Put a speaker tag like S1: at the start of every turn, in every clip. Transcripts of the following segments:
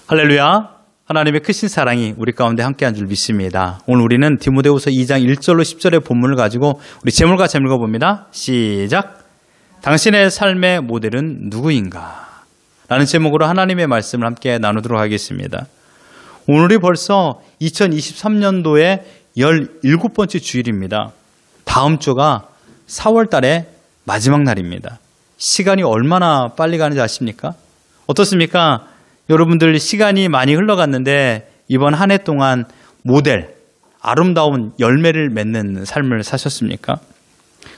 S1: 할렐루야. 하나님의 크신 사랑이 우리 가운데 함께한 줄 믿습니다. 오늘 우리는 디모데후서 2장 1절로 10절의 본문을 가지고 우리 제목과 제목을 읽어봅니다. 시작. 당신의 삶의 모델은 누구인가? 라는 제목으로 하나님의 말씀을 함께 나누도록 하겠습니다. 오늘이 벌써 2023년도의 17번째 주일입니다. 다음 주가 4월 달의 마지막 날입니다. 시간이 얼마나 빨리 가는지 아십니까? 어떻습니까? 여러분들 시간이 많이 흘러갔는데 이번 한 해 동안 모델, 아름다운 열매를 맺는 삶을 사셨습니까?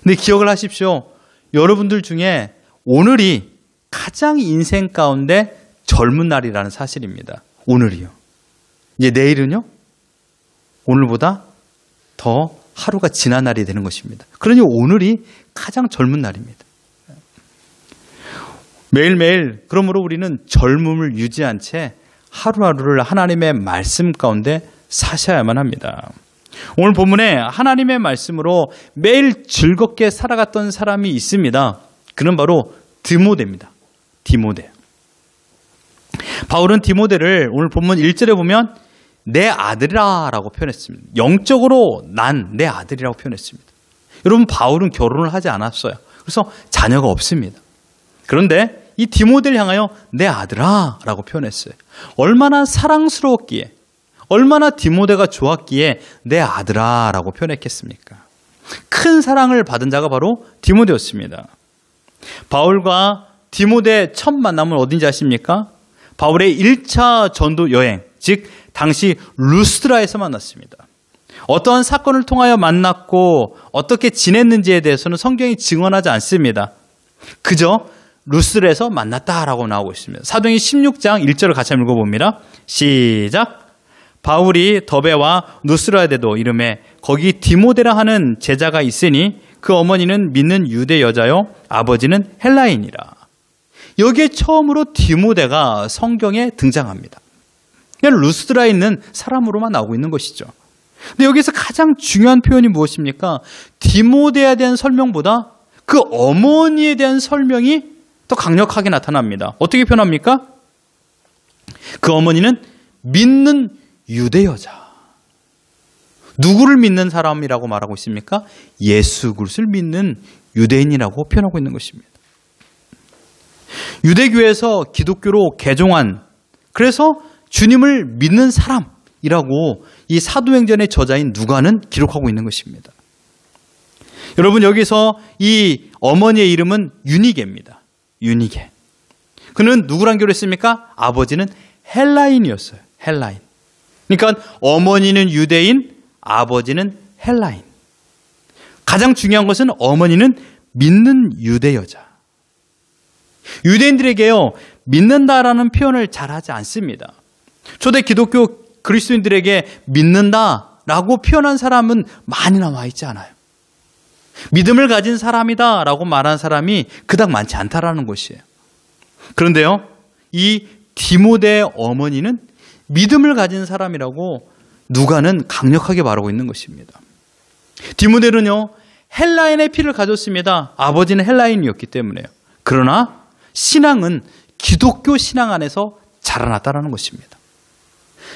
S1: 근데 기억을 하십시오. 여러분들 중에 오늘이 가장 인생 가운데 젊은 날이라는 사실입니다. 오늘이요. 이제 내일은요? 오늘보다 더 하루가 지난 날이 되는 것입니다. 그러니 오늘이 가장 젊은 날입니다. 매일매일 그러므로 우리는 젊음을 유지한 채 하루하루를 하나님의 말씀 가운데 사셔야만 합니다. 오늘 본문에 하나님의 말씀으로 매일 즐겁게 살아갔던 사람이 있습니다. 그는 바로 디모데입니다. 디모데. 바울은 디모데를 오늘 본문 1절에 보면 내 아들이라 라고 표현했습니다. 영적으로 난 내 아들이라고 표현했습니다. 여러분, 바울은 결혼을 하지 않았어요. 그래서 자녀가 없습니다. 그런데 이 디모데를 향하여 내 아들아 라고 표현했어요. 얼마나 사랑스러웠기에, 얼마나 디모데가 좋았기에 내 아들아 라고 표현했겠습니까? 큰 사랑을 받은 자가 바로 디모데였습니다. 바울과 디모데 첫 만남은 어딘지 아십니까? 바울의 1차 전도 여행, 즉 당시 루스드라에서 만났습니다. 어떠한 사건을 통하여 만났고 어떻게 지냈는지에 대해서는 성경이 증언하지 않습니다. 그저 루스드라에서 만났다라고 나오고 있습니다. 사도행전 16장 1절을 같이 한번 읽어봅니다. 시작. 바울이 더베와 누스라데도 이름에 거기 디모데라 하는 제자가 있으니 그 어머니는 믿는 유대 여자요 아버지는 헬라인이라. 여기에 처음으로 디모데가 성경에 등장합니다. 그냥 루스드라에 있는 사람으로만 나오고 있는 것이죠. 근데 여기서 가장 중요한 표현이 무엇입니까? 디모데에 대한 설명보다 그 어머니에 대한 설명이 더 강력하게 나타납니다. 어떻게 표현합니까? 그 어머니는 믿는 유대 여자. 누구를 믿는 사람이라고 말하고 있습니까? 예수 그리스도를 믿는 유대인이라고 표현하고 있는 것입니다. 유대교에서 기독교로 개종한, 그래서 주님을 믿는 사람이라고 이 사도행전의 저자인 누가는 기록하고 있는 것입니다. 여러분, 여기서 이 어머니의 이름은 유니게입니다. 유니게. 그는 누구랑 결혼했습니까? 아버지는 헬라인이었어요. 헬라인. 그러니까 어머니는 유대인, 아버지는 헬라인. 가장 중요한 것은 어머니는 믿는 유대 여자. 유대인들에게요, 믿는다라는 표현을 잘 하지 않습니다. 초대 기독교 그리스도인들에게 믿는다라고 표현한 사람은 많이 남아 있지 않아요. 믿음을 가진 사람이다 라고 말한 사람이 그닥 많지 않다라는 것이에요. 그런데요, 이 디모데의 어머니는 믿음을 가진 사람이라고 누가는 강력하게 말하고 있는 것입니다. 디모데는요, 헬라인의 피를 가졌습니다. 아버지는 헬라인이었기 때문에요. 그러나 신앙은 기독교 신앙 안에서 자라났다라는 것입니다.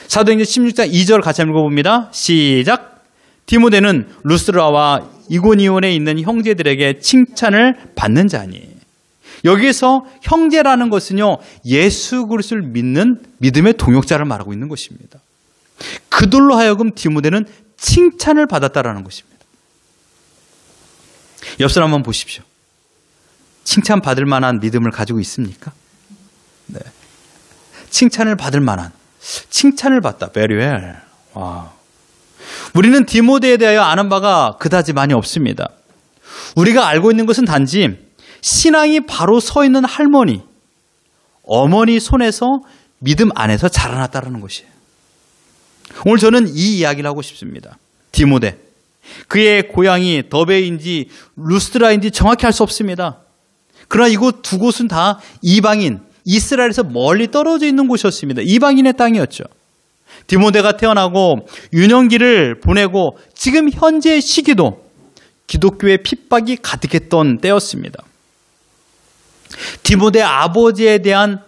S1: 사도행전 16장 2절 같이 한번 읽어봅니다. 시작. 디모데는 루스드라와 이고니온에 있는 형제들에게 칭찬을 받는 자니. 여기서 형제라는 것은요, 예수 그리스도를 믿는 믿음의 동역자를 말하고 있는 것입니다. 그들로 하여금 디모데는 칭찬을 받았다라는 것입니다. 옆 사람 한번 보십시오. 칭찬받을 만한 믿음을 가지고 있습니까? 네. 칭찬을 받을 만한, 칭찬을 받다. Very well. 와. 우리는 디모데에 대하여 아는 바가 그다지 많이 없습니다. 우리가 알고 있는 것은 단지 신앙이 바로 서 있는 할머니, 어머니 손에서 믿음 안에서 자라났다는 것이에요. 오늘 저는 이 이야기를 하고 싶습니다. 디모데. 그의 고향이 더베인지 루스드라인지 정확히 알 수 없습니다. 그러나 이곳 두 곳은 다 이방인, 이스라엘에서 멀리 떨어져 있는 곳이었습니다. 이방인의 땅이었죠. 디모데가 태어나고 유년기를 보내고 지금 현재의 시기도 기독교의 핍박이 가득했던 때였습니다. 디모데 아버지에 대한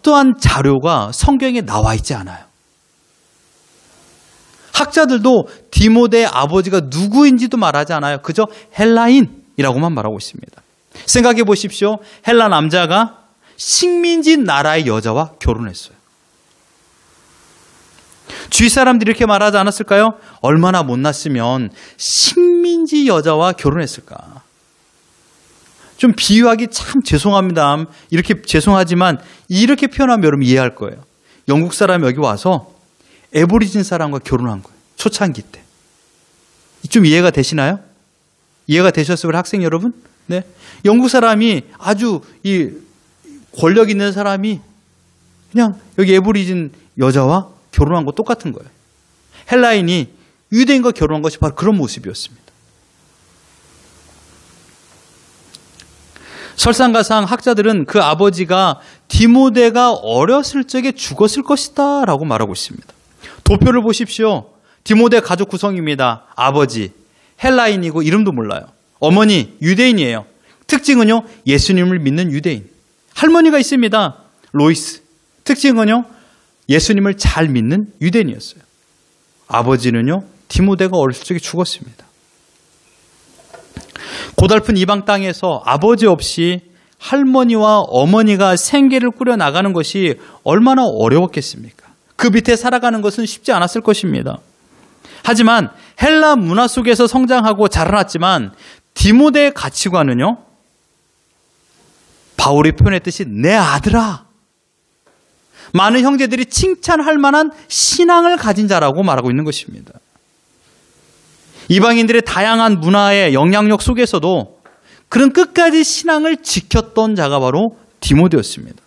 S1: 어떠한 자료가 성경에 나와 있지 않아요. 학자들도 디모데의 아버지가 누구인지도 말하지 않아요. 그저 헬라인이라고만 말하고 있습니다. 생각해 보십시오. 헬라 남자가 식민지 나라의 여자와 결혼했어요. 주위 사람들이 이렇게 말하지 않았을까요? 얼마나 못났으면 식민지 여자와 결혼했을까? 좀 비유하기 참 죄송합니다. 이렇게 죄송하지만 이렇게 표현하면 여러분 이해할 거예요. 영국 사람이 여기 와서 애보리진 사람과 결혼한 거예요. 초창기 때. 좀 이해가 되시나요? 이해가 되셨어요, 우리 학생 여러분? 네. 영국 사람이 아주 이 권력 있는 사람이 그냥 여기 애보리진 여자와 결혼한 거 똑같은 거예요. 헬라인이 유대인과 결혼한 것이 바로 그런 모습이었습니다. 설상가상 학자들은 그 아버지가 디모데가 어렸을 적에 죽었을 것이다 라고 말하고 있습니다. 도표를 보십시오. 디모데 가족 구성입니다. 아버지 헬라인이고 이름도 몰라요. 어머니 유대인이에요. 특징은요, 예수님을 믿는 유대인. 할머니가 있습니다. 로이스. 특징은요, 예수님을 잘 믿는 유대인이었어요. 아버지는요, 디모데가 어렸을 적에 죽었습니다. 고달픈 이방 땅에서 아버지 없이 할머니와 어머니가 생계를 꾸려 나가는 것이 얼마나 어려웠겠습니까? 그 밑에 살아가는 것은 쉽지 않았을 것입니다. 하지만 헬라 문화 속에서 성장하고 자라났지만 디모데의 가치관은요, 바울이 표현했듯이 내 아들아, 많은 형제들이 칭찬할 만한 신앙을 가진 자라고 말하고 있는 것입니다. 이방인들의 다양한 문화의 영향력 속에서도 그런 끝까지 신앙을 지켰던 자가 바로 디모데였습니다.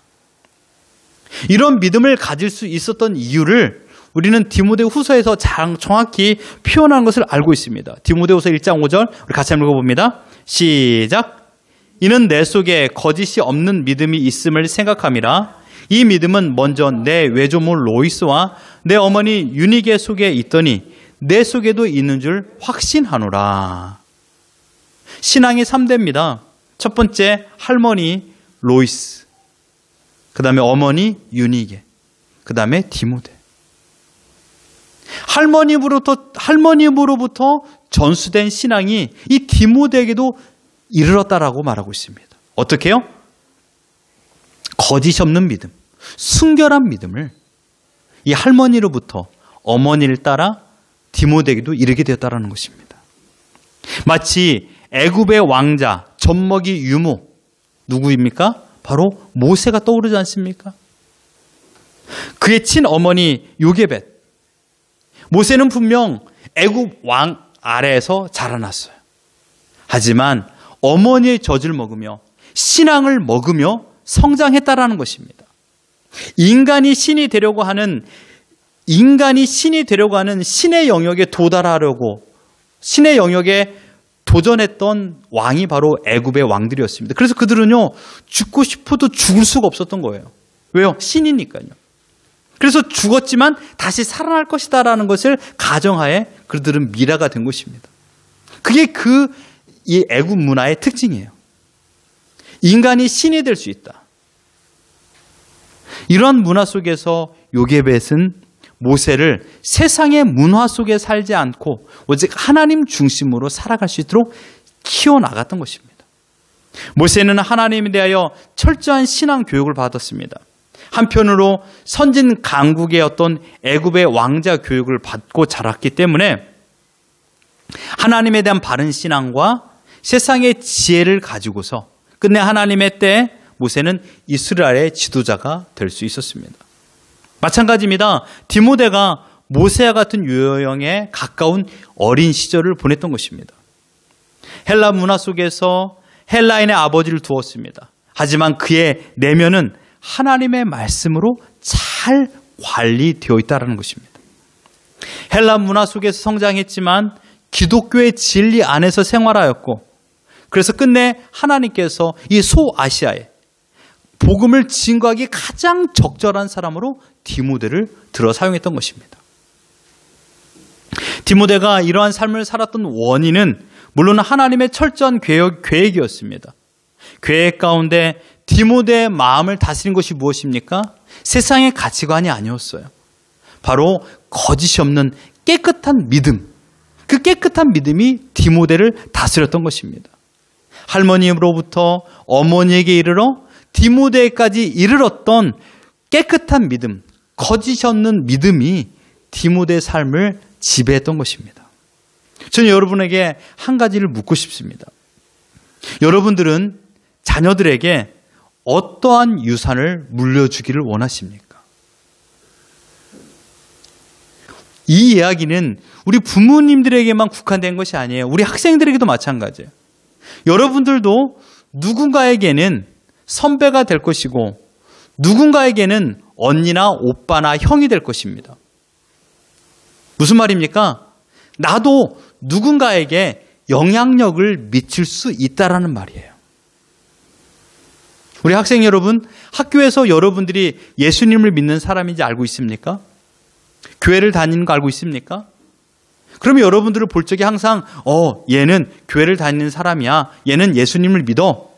S1: 이런 믿음을 가질 수 있었던 이유를 우리는 디모데 후서에서 정확히 표현한 것을 알고 있습니다. 디모데 후서 1장 5절 우리 같이 한번 읽어봅니다. 시작. 이는 내 속에 거짓이 없는 믿음이 있음을 생각함이라. 이 믿음은 먼저 내 외조모 로이스와 내 어머니 유니게 속에 있더니 내 속에도 있는 줄 확신하노라. 신앙이 3대입니다. 첫 번째 할머니 로이스, 그 다음에 어머니 유니게, 그 다음에 디모데. 할머님으로부터 전수된 신앙이 이 디모데에게도 이르렀다라고 말하고 있습니다. 어떻게 해요? 거짓 없는 믿음, 순결한 믿음을 이 할머니로부터 어머니를 따라 디모데에게도 이르게 되었다라는 것입니다. 마치 애굽의 왕자, 젖먹이 유모, 누구입니까? 바로 모세가 떠오르지 않습니까? 그의 친어머니 요게벳. 모세는 분명 애굽 왕 아래에서 자라났어요. 하지만 어머니의 젖을 먹으며 신앙을 먹으며 성장했다라는 것입니다. 인간이 신이 되려고 하는 신의 영역에 도달하려고 신의 영역에 도전했던 왕이 바로 애굽의 왕들이었습니다. 그래서 그들은요, 죽고 싶어도 죽을 수가 없었던 거예요. 왜요? 신이니까요. 그래서 죽었지만 다시 살아날 것이다라는 것을 가정하에 그들은 미라가 된 것입니다. 그게 이 애굽 문화의 특징이에요. 인간이 신이 될 수 있다. 이런 문화 속에서 요게벳은 모세를 세상의 문화 속에 살지 않고 오직 하나님 중심으로 살아갈 수 있도록 키워나갔던 것입니다. 모세는 하나님에 대하여 철저한 신앙 교육을 받았습니다. 한편으로 선진 강국의 어떤 애굽의 왕자 교육을 받고 자랐기 때문에 하나님에 대한 바른 신앙과 세상의 지혜를 가지고서 끝내 하나님의 때에 모세는 이스라엘의 지도자가 될 수 있었습니다. 마찬가지입니다. 디모데가 모세와 같은 유형에 가까운 어린 시절을 보냈던 것입니다. 헬라 문화 속에서 헬라인의 아버지를 두었습니다. 하지만 그의 내면은 하나님의 말씀으로 잘 관리되어 있다는 것입니다. 헬라 문화 속에서 성장했지만 기독교의 진리 안에서 생활하였고, 그래서 끝내 하나님께서 이 소아시아에 복음을 증거하기 가장 적절한 사람으로 디모데를 들어 사용했던 것입니다. 디모데가 이러한 삶을 살았던 원인은 물론 하나님의 철저한 계획이었습니다. 계획 가운데 디모데의 마음을 다스린 것이 무엇입니까? 세상의 가치관이 아니었어요. 바로 거짓이 없는 깨끗한 믿음. 그 깨끗한 믿음이 디모데를 다스렸던 것입니다. 할머니로부터 어머니에게 이르러 디모데까지 이르렀던 깨끗한 믿음, 거짓이 없는 믿음이 디모데의 삶을 지배했던 것입니다. 저는 여러분에게 한 가지를 묻고 싶습니다. 여러분들은 자녀들에게 어떠한 유산을 물려주기를 원하십니까? 이 이야기는 우리 부모님들에게만 국한된 것이 아니에요. 우리 학생들에게도 마찬가지예요. 여러분들도 누군가에게는 선배가 될 것이고 누군가에게는 언니나 오빠나 형이 될 것입니다. 무슨 말입니까? 나도 누군가에게 영향력을 미칠 수 있다라는 말이에요. 우리 학생 여러분, 학교에서 여러분들이 예수님을 믿는 사람인지 알고 있습니까? 교회를 다니는 거 알고 있습니까? 그러면 여러분들을 볼 적에 항상 얘는 교회를 다니는 사람이야. 얘는 예수님을 믿어.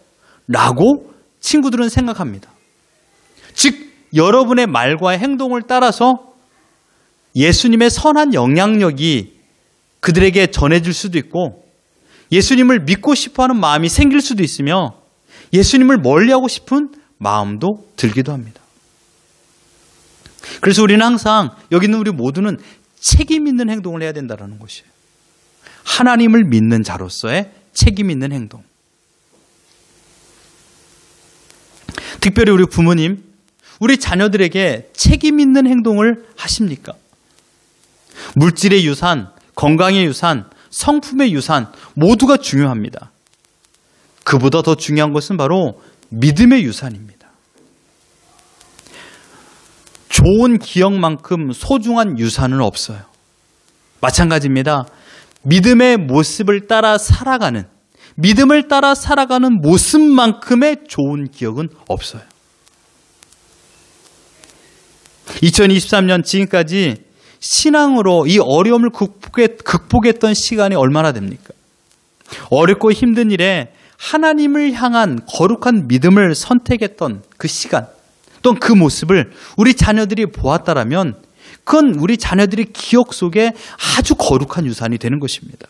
S1: 라고 친구들은 생각합니다. 즉 여러분의 말과 행동을 따라서 예수님의 선한 영향력이 그들에게 전해질 수도 있고 예수님을 믿고 싶어하는 마음이 생길 수도 있으며 예수님을 멀리하고 싶은 마음도 들기도 합니다. 그래서 우리는 항상 여기 있는 우리 모두는 책임 있는 행동을 해야 된다는 것이에요. 하나님을 믿는 자로서의 책임 있는 행동. 특별히 우리 부모님, 우리 자녀들에게 책임 있는 행동을 하십니까? 물질의 유산, 건강의 유산, 성품의 유산 모두가 중요합니다. 그보다 더 중요한 것은 바로 믿음의 유산입니다. 좋은 기억만큼 소중한 유산은 없어요. 마찬가지입니다. 믿음의 모습을 따라 살아가는, 믿음을 따라 살아가는 모습만큼의 좋은 기억은 없어요. 2023년 지금까지 신앙으로 이 어려움을 극복했던 시간이 얼마나 됩니까? 어렵고 힘든 일에 하나님을 향한 거룩한 믿음을 선택했던 그 시간, 또는 그 모습을 우리 자녀들이 보았다라면 그건 우리 자녀들의 기억 속에 아주 거룩한 유산이 되는 것입니다.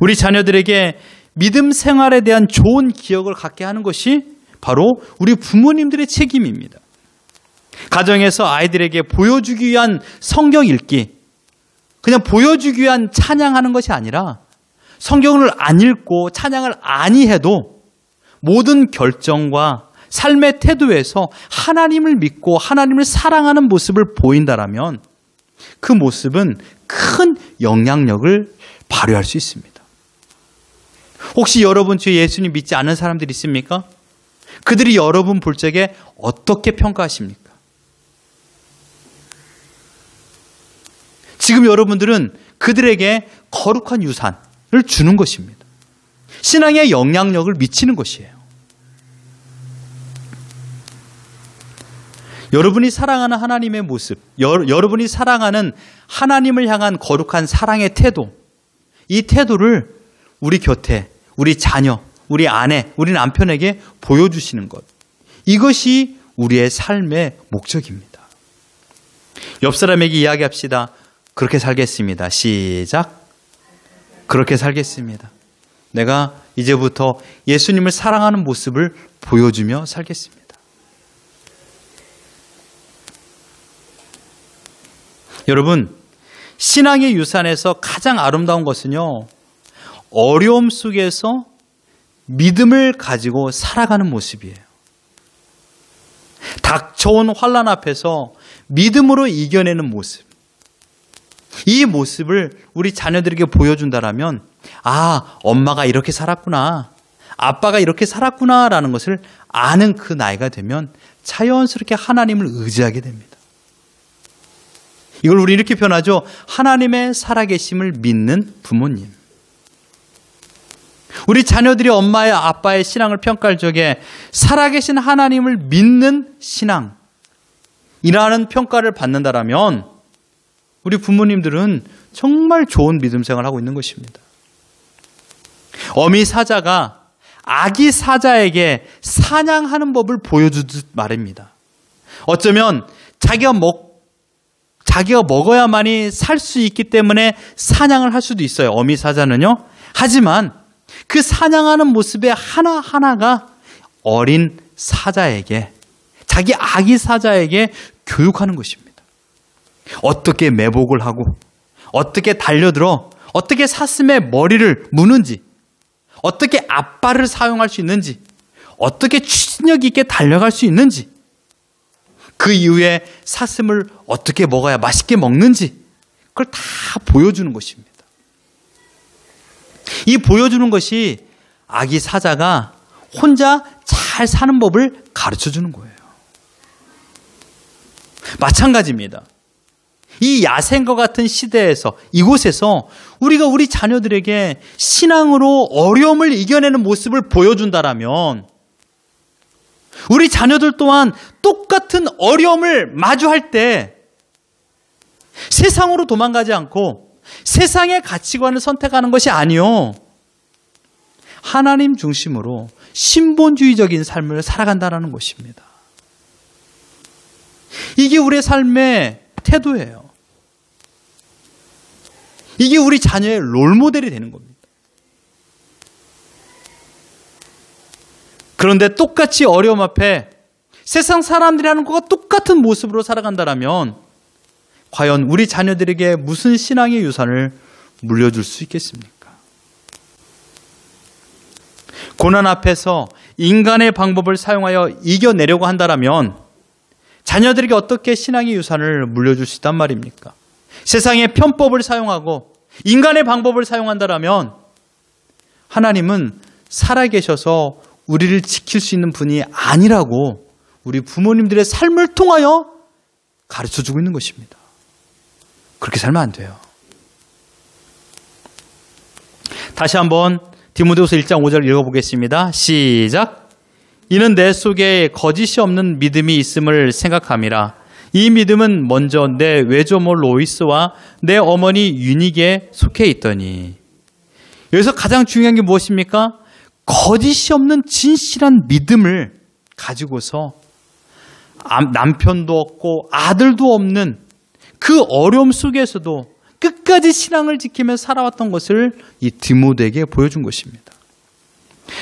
S1: 우리 자녀들에게 믿음 생활에 대한 좋은 기억을 갖게 하는 것이 바로 우리 부모님들의 책임입니다. 가정에서 아이들에게 보여주기 위한 성경 읽기, 그냥 보여주기 위한 찬양하는 것이 아니라 성경을 안 읽고 찬양을 아니 해도 모든 결정과 삶의 태도에서 하나님을 믿고 하나님을 사랑하는 모습을 보인다라면 그 모습은 큰 영향력을 발휘할 수 있습니다. 혹시 여러분 중에 예수님 믿지 않는 사람들이 있습니까? 그들이 여러분 볼 적에 어떻게 평가하십니까? 지금 여러분들은 그들에게 거룩한 유산을 주는 것입니다. 신앙에 영향력을 미치는 것이에요. 여러분이 사랑하는 하나님의 모습, 여러분이 사랑하는 하나님을 향한 거룩한 사랑의 태도, 이 태도를 우리 곁에, 우리 자녀, 우리 아내, 우리 남편에게 보여주시는 것, 이것이 우리의 삶의 목적입니다. 옆 사람에게 이야기합시다. 그렇게 살겠습니다. 시작. 그렇게 살겠습니다. 내가 이제부터 예수님을 사랑하는 모습을 보여주며 살겠습니다. 여러분, 신앙의 유산에서 가장 아름다운 것은요, 어려움 속에서 믿음을 가지고 살아가는 모습이에요. 닥쳐온 환난 앞에서 믿음으로 이겨내는 모습. 이 모습을 우리 자녀들에게 보여준다라면, 아, 엄마가 이렇게 살았구나, 아빠가 이렇게 살았구나라는 것을 아는 그 나이가 되면 자연스럽게 하나님을 의지하게 됩니다. 이걸 우리 이렇게 표현하죠. 하나님의 살아계심을 믿는 부모님. 우리 자녀들이 엄마의 아빠의 신앙을 평가할 적에 살아계신 하나님을 믿는 신앙이라는 평가를 받는다라면 우리 부모님들은 정말 좋은 믿음 생활을 하고 있는 것입니다. 어미 사자가 아기 사자에게 사냥하는 법을 보여주듯 말입니다. 어쩌면 자기가 먹어야만이 살 수 있기 때문에 사냥을 할 수도 있어요. 어미 사자는요. 하지만 그 사냥하는 모습의 하나하나가 어린 사자에게, 자기 아기 사자에게 교육하는 것입니다. 어떻게 매복을 하고, 어떻게 달려들어, 어떻게 사슴의 머리를 무는지, 어떻게 앞발을 사용할 수 있는지, 어떻게 추진력 있게 달려갈 수 있는지, 그 이후에 사슴을 어떻게 먹어야 맛있게 먹는지, 그걸 다 보여주는 것입니다. 이 보여주는 것이 아기 사자가 혼자 잘 사는 법을 가르쳐주는 거예요. 마찬가지입니다. 이 야생과 같은 시대에서, 이곳에서 우리가 우리 자녀들에게 신앙으로 어려움을 이겨내는 모습을 보여준다라면 우리 자녀들 또한 똑같은 어려움을 마주할 때 세상으로 도망가지 않고 세상의 가치관을 선택하는 것이 아니요, 하나님 중심으로 신본주의적인 삶을 살아간다는 것입니다. 이게 우리의 삶의 태도예요. 이게 우리 자녀의 롤모델이 되는 겁니다. 그런데 똑같이 어려움 앞에 세상 사람들이 하는 것과 똑같은 모습으로 살아간다면 과연 우리 자녀들에게 무슨 신앙의 유산을 물려줄 수 있겠습니까? 고난 앞에서 인간의 방법을 사용하여 이겨내려고 한다면 자녀들에게 어떻게 신앙의 유산을 물려줄 수 있단 말입니까? 세상의 편법을 사용하고 인간의 방법을 사용한다면 하나님은 살아계셔서 우리를 지킬 수 있는 분이 아니라고 우리 부모님들의 삶을 통하여 가르쳐주고 있는 것입니다. 그렇게 살면 안 돼요. 다시 한번 디모데후서 1장 5절 읽어보겠습니다. 시작. 이는 내 속에 거짓이 없는 믿음이 있음을 생각함이라. 이 믿음은 먼저 내 외조모 로이스와 내 어머니 유닉에 속해 있더니. 여기서 가장 중요한 게 무엇입니까? 거짓이 없는 진실한 믿음을 가지고서 남편도 없고 아들도 없는 그 어려움 속에서도 끝까지 신앙을 지키며 살아왔던 것을 이 디모데에게 보여준 것입니다.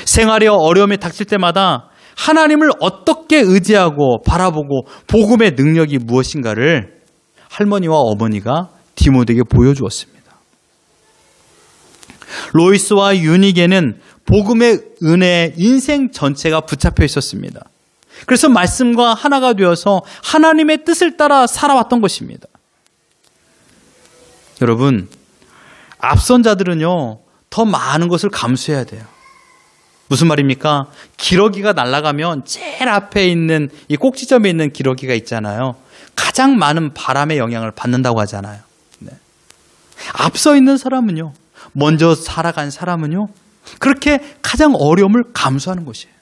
S1: 생활의 어려움이 닥칠 때마다 하나님을 어떻게 의지하고 바라보고 복음의 능력이 무엇인가를 할머니와 어머니가 디모데에게 보여주었습니다. 로이스와 유닉에는 복음의 은혜에 인생 전체가 붙잡혀 있었습니다. 그래서 말씀과 하나가 되어서 하나님의 뜻을 따라 살아왔던 것입니다. 여러분, 앞선 자들은요, 더 많은 것을 감수해야 돼요. 무슨 말입니까? 기러기가 날아가면 제일 앞에 있는 이 꼭지점에 있는 기러기가 있잖아요. 가장 많은 바람의 영향을 받는다고 하잖아요. 네. 앞서 있는 사람은요, 먼저 살아간 사람은요, 그렇게 가장 어려움을 감수하는 것이에요.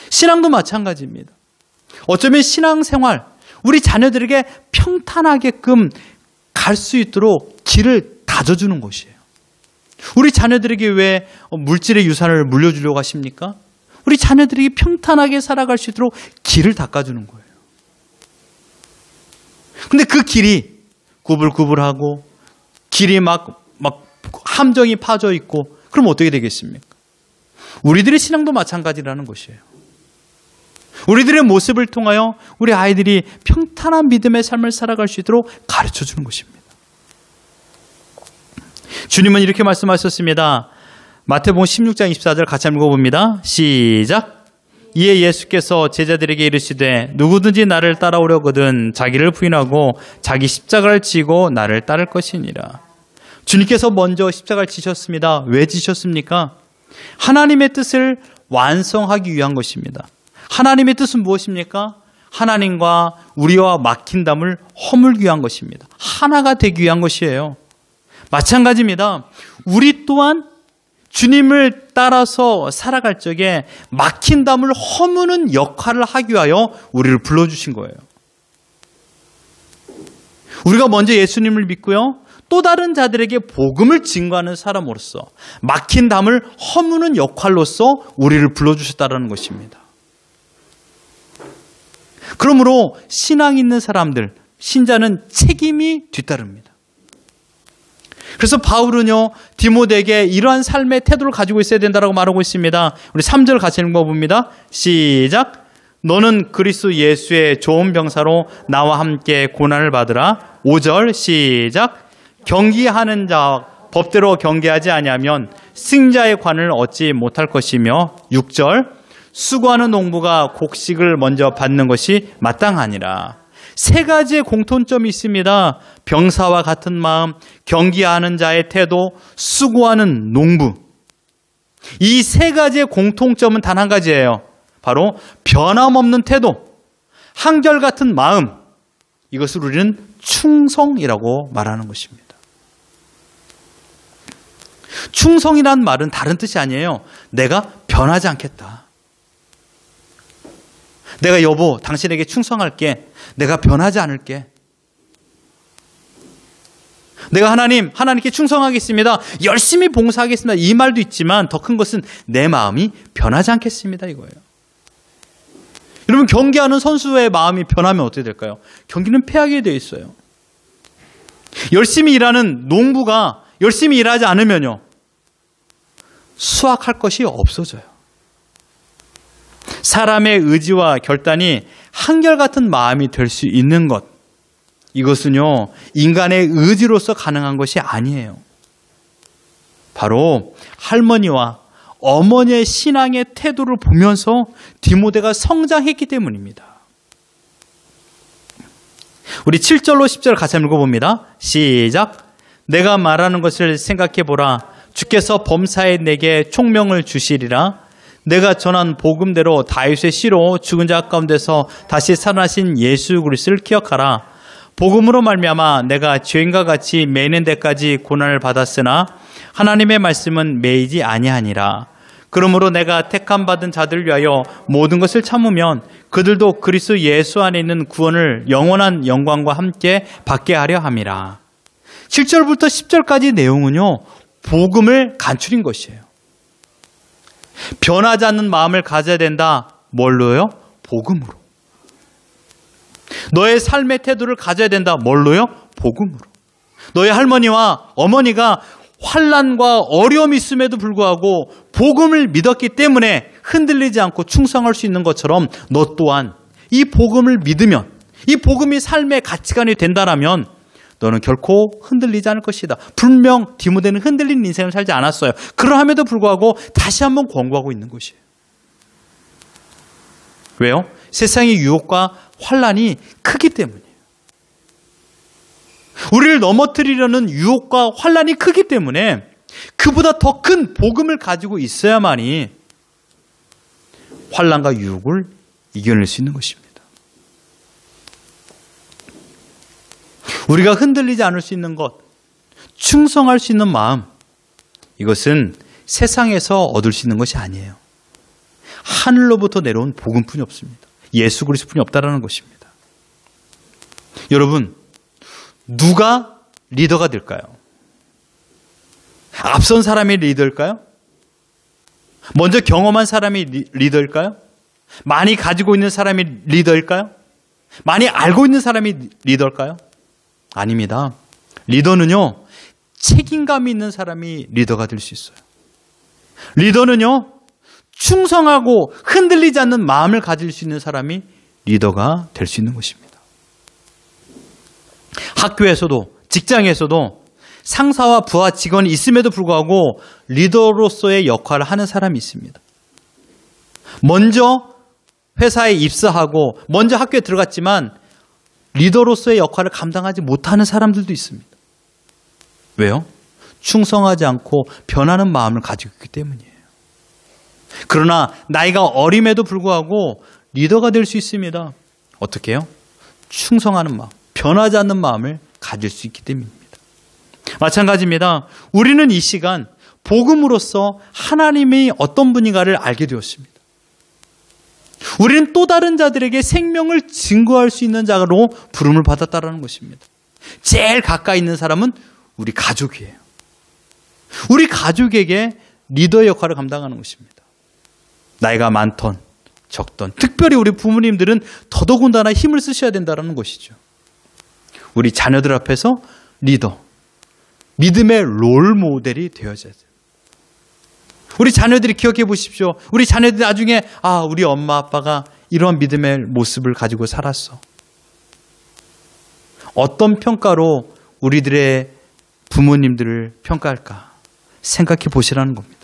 S1: 신앙도 마찬가지입니다. 어쩌면 신앙생활, 우리 자녀들에게 평탄하게끔 갈 수 있도록 길을 다져주는 것이에요. 우리 자녀들에게 왜 물질의 유산을 물려주려고 하십니까? 우리 자녀들에게 평탄하게 살아갈 수 있도록 길을 닦아주는 거예요. 근데 그 길이 구불구불하고 길이 막 함정이 파져 있고 그럼 어떻게 되겠습니까? 우리들의 신앙도 마찬가지라는 것이에요. 우리들의 모습을 통하여 우리 아이들이 평탄한 믿음의 삶을 살아갈 수 있도록 가르쳐주는 것입니다. 주님은 이렇게 말씀하셨습니다. 마태복음 16장 24절 같이 한번 읽어봅니다. 시작. 이에 예수께서 제자들에게 이르시되 누구든지 나를 따라오려거든 자기를 부인하고 자기 십자가를 지고 나를 따를 것이니라. 주님께서 먼저 십자가를 지셨습니다. 왜 지셨습니까? 하나님의 뜻을 완성하기 위한 것입니다. 하나님의 뜻은 무엇입니까? 하나님과 우리와 막힌 담을 허물기 위한 것입니다. 하나가 되기 위한 것이에요. 마찬가지입니다. 우리 또한 주님을 따라서 살아갈 적에 막힌 담을 허무는 역할을 하기 위하여 우리를 불러주신 거예요. 우리가 먼저 예수님을 믿고요, 또 다른 자들에게 복음을 증거하는 사람으로서 막힌 담을 허무는 역할로서 우리를 불러주셨다는 것입니다. 그러므로 신앙 있는 사람들, 신자는 책임이 뒤따릅니다. 그래서 바울은요, 디모데에게 이러한 삶의 태도를 가지고 있어야 된다고 말하고 있습니다. 우리 3절 같이 읽어봅니다. 시작. 너는 그리스도 예수의 좋은 병사로 나와 함께 고난을 받으라. 5절 시작. 경기하는 자 법대로 경계하지 아니하면 승자의 관을 얻지 못할 것이며 6절 수고하는 농부가 곡식을 먼저 받는 것이 마땅하니라. 세 가지의 공통점이 있습니다. 병사와 같은 마음, 경기하는 자의 태도, 수고하는 농부. 이 세 가지의 공통점은 단 한 가지예요. 바로 변함없는 태도, 한결같은 마음. 이것을 우리는 충성이라고 말하는 것입니다. 충성이란 말은 다른 뜻이 아니에요. 내가 변하지 않겠다. 내가 여보, 당신에게 충성할게. 내가 변하지 않을게. 내가 하나님께 충성하겠습니다. 열심히 봉사하겠습니다. 이 말도 있지만 더 큰 것은 내 마음이 변하지 않겠습니다. 이거예요. 여러분, 경기하는 선수의 마음이 변하면 어떻게 될까요? 경기는 패하게 되어 있어요. 열심히 일하는 농부가 열심히 일하지 않으면요, 수확할 것이 없어져요. 사람의 의지와 결단이 한결같은 마음이 될 수 있는 것, 이것은요, 인간의 의지로서 가능한 것이 아니에요. 바로 할머니와 어머니의 신앙의 태도를 보면서 디모데가 성장했기 때문입니다. 우리 7절로 10절 같이 읽어봅니다. 시작. 내가 말하는 것을 생각해보라. 주께서 범사에 내게 총명을 주시리라. 내가 전한 복음대로 다윗의 씨로 죽은 자 가운데서 다시 살아나신 예수 그리스도를 기억하라. 복음으로 말미암아 내가 죄인과 같이 매이는 데까지 고난을 받았으나 하나님의 말씀은 매이지 아니하니라. 그러므로 내가 택함 받은 자들 위하여 모든 것을 참으면 그들도 그리스도 예수 안에 있는 구원을 영원한 영광과 함께 받게 하려 함이라. 7절부터 10절까지 내용은요, 복음을 간추린 것이에요. 변하지 않는 마음을 가져야 된다. 뭘로요? 복음으로. 너의 삶의 태도를 가져야 된다. 뭘로요? 복음으로. 너의 할머니와 어머니가 환난과 어려움이 있음에도 불구하고 복음을 믿었기 때문에 흔들리지 않고 충성할 수 있는 것처럼 너 또한 이 복음을 믿으면, 이 복음이 삶의 가치관이 된다라면 너는 결코 흔들리지 않을 것이다. 분명 디모데는 흔들린 인생을 살지 않았어요. 그러함에도 불구하고 다시 한번 권고하고 있는 것이에요. 왜요? 세상의 유혹과 환난이 크기 때문이에요. 우리를 넘어뜨리려는 유혹과 환난이 크기 때문에 그보다 더 큰 복음을 가지고 있어야만이 환난과 유혹을 이겨낼 수 있는 것입니다. 우리가 흔들리지 않을 수 있는 것, 충성할 수 있는 마음, 이것은 세상에서 얻을 수 있는 것이 아니에요. 하늘로부터 내려온 복음뿐이 없습니다. 예수 그리스도뿐이 없다라는 것입니다. 여러분, 누가 리더가 될까요? 앞선 사람이 리더일까요? 먼저 경험한 사람이 리더일까요? 많이 가지고 있는 사람이 리더일까요? 많이 알고 있는 사람이 리더일까요? 아닙니다. 리더는요, 책임감 있는 사람이 리더가 될 수 있어요. 리더는요, 충성하고 흔들리지 않는 마음을 가질 수 있는 사람이 리더가 될 수 있는 것입니다. 학교에서도, 직장에서도 상사와 부하 직원이 있음에도 불구하고 리더로서의 역할을 하는 사람이 있습니다. 먼저 회사에 입사하고 먼저 학교에 들어갔지만 리더로서의 역할을 감당하지 못하는 사람들도 있습니다. 왜요? 충성하지 않고 변하는 마음을 가지고 있기 때문이에요. 그러나 나이가 어림에도 불구하고 리더가 될 수 있습니다. 어떻게 해요? 충성하는 마음, 변하지 않는 마음을 가질 수 있기 때문입니다. 마찬가지입니다. 우리는 이 시간 복음으로써 하나님이 어떤 분인가를 알게 되었습니다. 우리는 또 다른 자들에게 생명을 증거할 수 있는 자로 부름을 받았다는 것입니다. 제일 가까이 있는 사람은 우리 가족이에요. 우리 가족에게 리더의 역할을 감당하는 것입니다. 나이가 많던 적던, 특별히 우리 부모님들은 더더군다나 힘을 쓰셔야 된다는 것이죠. 우리 자녀들 앞에서 리더, 믿음의 롤 모델이 되어져야 돼요. 우리 자녀들이 기억해 보십시오. 우리 자녀들이 나중에 우리 엄마 아빠가 이런 믿음의 모습을 가지고 살았어. 어떤 평가로 우리들의 부모님들을 평가할까 생각해 보시라는 겁니다.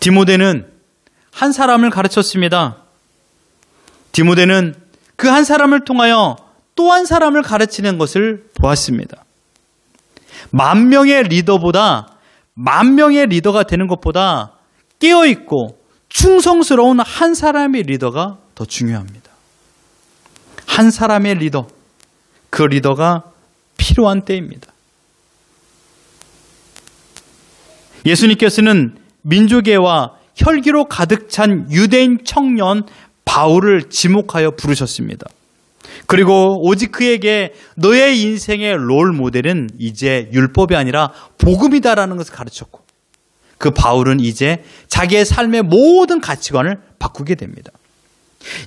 S1: 디모데는 한 사람을 가르쳤습니다. 디모데는 그 한 사람을 통하여 또 한 사람을 가르치는 것을 보았습니다. 만 명의 리더가 되는 것보다 깨어있고 충성스러운 한 사람의 리더가 더 중요합니다. 한 사람의 리더, 그 리더가 필요한 때입니다. 예수님께서는 민족애와 혈기로 가득 찬 유대인 청년 바울을 지목하여 부르셨습니다. 그리고 오직 그에게 너의 인생의 롤 모델은 이제 율법이 아니라 복음이다라는 것을 가르쳤고, 그 바울은 이제 자기의 삶의 모든 가치관을 바꾸게 됩니다.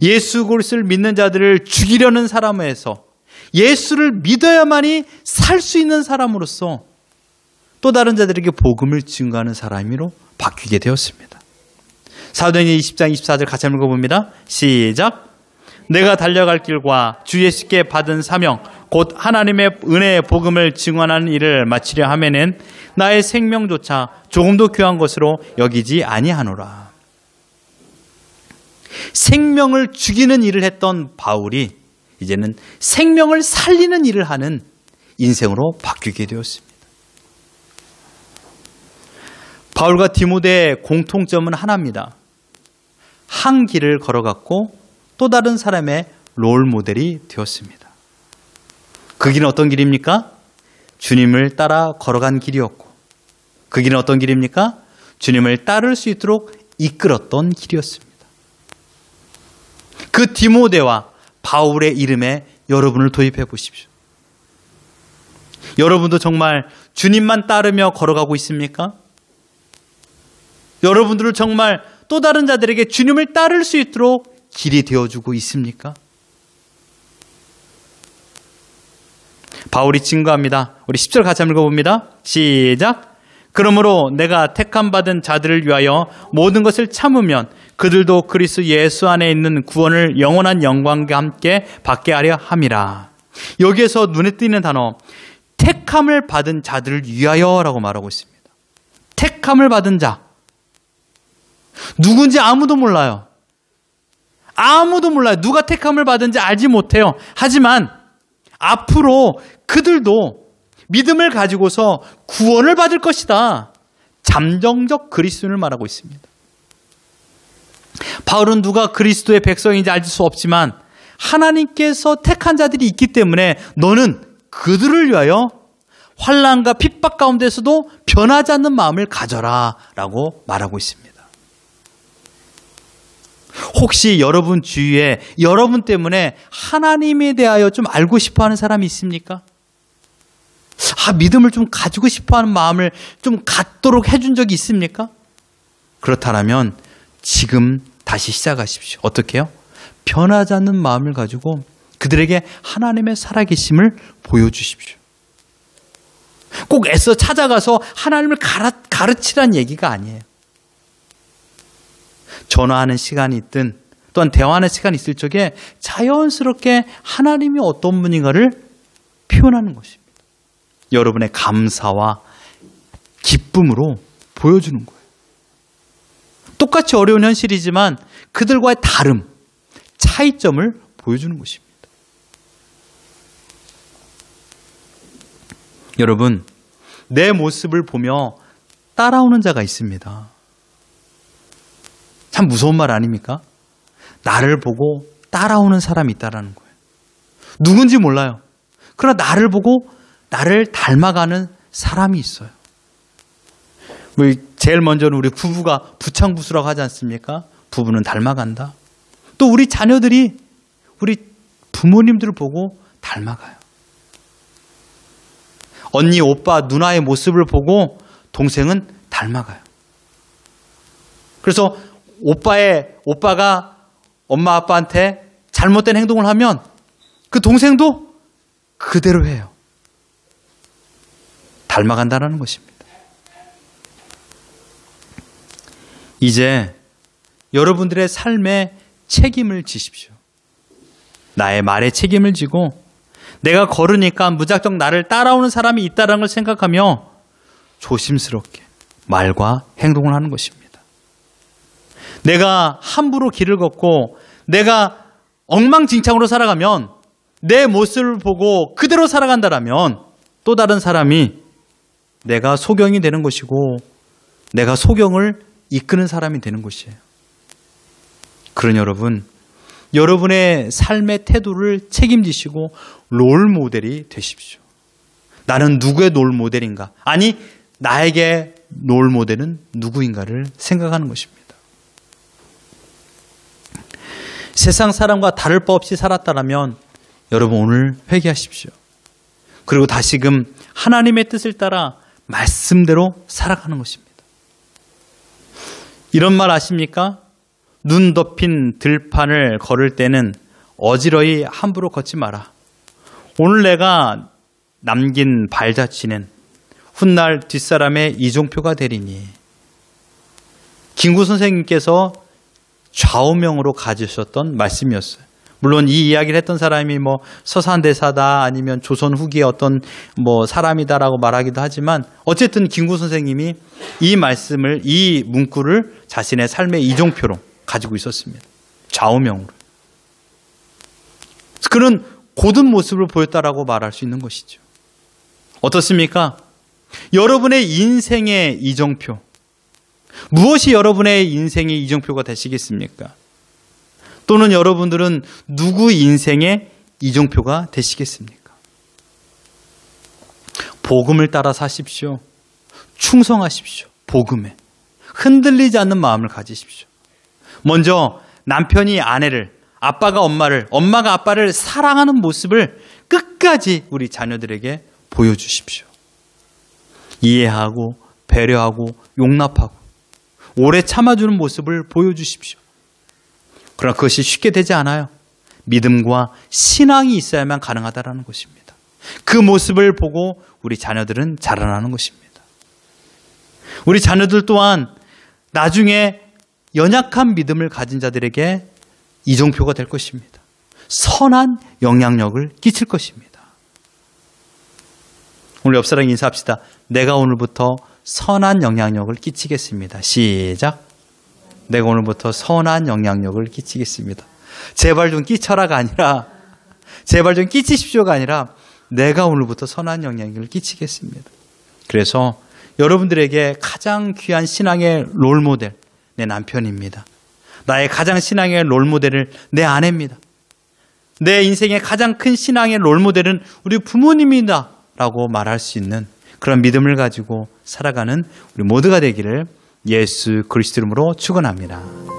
S1: 예수 그리스도를 믿는 자들을 죽이려는 사람에서 예수를 믿어야만이 살 수 있는 사람으로서 또 다른 자들에게 복음을 증거하는 사람으로 바뀌게 되었습니다. 사도행전 20장 24절 같이 한번 읽어봅니다. 시작. 내가 달려갈 길과 주 예수께 받은 사명 곧 하나님의 은혜의 복음을 증언하는 일을 마치려 하면은 나의 생명조차 조금도 귀한 것으로 여기지 아니하노라. 생명을 죽이는 일을 했던 바울이 이제는 생명을 살리는 일을 하는 인생으로 바뀌게 되었습니다. 바울과 디모데의 공통점은 하나입니다. 한 길을 걸어갔고 또 다른 사람의 롤 모델이 되었습니다. 그 길은 어떤 길입니까? 주님을 따라 걸어간 길이었고, 그 길은 어떤 길입니까? 주님을 따를 수 있도록 이끌었던 길이었습니다. 그 디모데와 바울의 이름에 여러분을 도입해 보십시오. 여러분도 정말 주님만 따르며 걸어가고 있습니까? 여러분들은 정말 또 다른 자들에게 주님을 따를 수 있도록 길이 되어주고 있습니까? 바울이 증거합니다. 우리 10절 같이 한번 읽어봅니다. 시작. 그러므로 내가 택함 받은 자들을 위하여 모든 것을 참으면 그들도 그리스도 예수 안에 있는 구원을 영원한 영광과 함께 받게 하려 함이라. 여기에서 눈에 띄는 단어, 택함을 받은 자들을 위하여라고 말하고 있습니다. 택함을 받은 자. 누군지 아무도 몰라요. 아무도 몰라요. 누가 택함을 받은지 알지 못해요. 하지만 앞으로 그들도 믿음을 가지고서 구원을 받을 것이다. 잠정적 그리스도인을 말하고 있습니다. 바울은 누가 그리스도의 백성인지 알 수 없지만 하나님께서 택한 자들이 있기 때문에 너는 그들을 위하여 환난과 핍박 가운데서도 변하지 않는 마음을 가져라 라고 말하고 있습니다. 혹시 여러분 주위에 여러분 때문에 하나님에 대하여 좀 알고 싶어하는 사람이 있습니까? 믿음을 좀 가지고 싶어하는 마음을 좀 갖도록 해준 적이 있습니까? 그렇다면 지금 다시 시작하십시오. 어떻게 해요? 변하지 않는 마음을 가지고 그들에게 하나님의 살아계심을 보여주십시오. 꼭 애써 찾아가서 하나님을 가르치란 얘기가 아니에요. 전화하는 시간이 있든 또한 대화하는 시간이 있을 적에 자연스럽게 하나님이 어떤 분인가를 표현하는 것입니다. 여러분의 감사와 기쁨으로 보여주는 거예요. 똑같이 어려운 현실이지만 그들과의 다름, 차이점을 보여주는 것입니다. 여러분, 내 모습을 보며 따라오는 자가 있습니다. 참 무서운 말 아닙니까? 나를 보고 따라오는 사람이 있다는 거예요. 누군지 몰라요. 그러나 나를 보고 나를 닮아가는 사람이 있어요. 제일 먼저는 우리 부부가 부창부수라고 하지 않습니까? 부부는 닮아간다. 또 우리 자녀들이 우리 부모님들을 보고 닮아가요. 언니, 오빠, 누나의 모습을 보고 동생은 닮아가요. 그래서 오빠가 엄마 아빠한테 잘못된 행동을 하면 그 동생도 그대로 해요. 닮아간다는 것입니다. 이제 여러분들의 삶에 책임을 지십시오. 나의 말에 책임을 지고 내가 걸으니까 무작정 나를 따라오는 사람이 있다는 걸 생각하며 조심스럽게 말과 행동을 하는 것입니다. 내가 함부로 길을 걷고 내가 엉망진창으로 살아가면 내 모습을 보고 그대로 살아간다라면 또 다른 사람이 내가 소경이 되는 것이고 내가 소경을 이끄는 사람이 되는 것이에요. 그러니 여러분의 삶의 태도를 책임지시고 롤 모델이 되십시오. 나는 누구의 롤 모델인가? 아니, 나에게 롤 모델은 누구인가를 생각하는 것입니다. 세상 사람과 다를 바 없이 살았다면 여러분 오늘 회개하십시오. 그리고 다시금 하나님의 뜻을 따라 말씀대로 살아가는 것입니다. 이런 말 아십니까? 눈 덮인 들판을 걸을 때는 어지러이 함부로 걷지 마라. 오늘 내가 남긴 발자취는 훗날 뒷사람의 이종표가 되리니. 김구 선생님께서 좌우명으로 가지셨던 말씀이었어요. 물론 이 이야기를 했던 사람이 서산대사다 아니면 조선 후기의 어떤 사람이다라고 말하기도 하지만 어쨌든 김구 선생님이 이 말씀을, 이 문구를 자신의 삶의 이종표로 가지고 있었습니다. 좌우명으로. 그는 고든 모습을 보였다라고 말할 수 있는 것이죠. 어떻습니까? 여러분의 인생의 이종표. 무엇이 여러분의 인생의 이종표가 되시겠습니까? 또는 여러분들은 누구 인생의 이종표가 되시겠습니까? 복음을 따라 사십시오. 충성하십시오. 복음에. 흔들리지 않는 마음을 가지십시오. 먼저 남편이 아내를, 아빠가 엄마를, 엄마가 아빠를 사랑하는 모습을 끝까지 우리 자녀들에게 보여주십시오. 이해하고 배려하고 용납하고 오래 참아주는 모습을 보여주십시오. 그러나 그것이 쉽게 되지 않아요. 믿음과 신앙이 있어야만 가능하다는 것입니다. 그 모습을 보고 우리 자녀들은 자라나는 것입니다. 우리 자녀들 또한 나중에 연약한 믿음을 가진 자들에게 이종표가 될 것입니다. 선한 영향력을 끼칠 것입니다. 오늘 옆 사람 인사합시다. 내가 오늘부터 선한 영향력을 끼치겠습니다. 시작. 내가 오늘부터 선한 영향력을 끼치겠습니다. 제발 좀 끼쳐라가 아니라, 제발 좀 끼치십시오가 아니라 내가 오늘부터 선한 영향력을 끼치겠습니다. 그래서 여러분들에게 가장 귀한 신앙의 롤모델, 내 남편입니다. 나의 가장 신앙의 롤모델은 내 아내입니다. 내 인생의 가장 큰 신앙의 롤모델은 우리 부모님이다 라고 말할 수 있는 그런 믿음을 가지고 살아가는 우리 모두가 되기를 예수 그리스도 이름으로 축원합니다.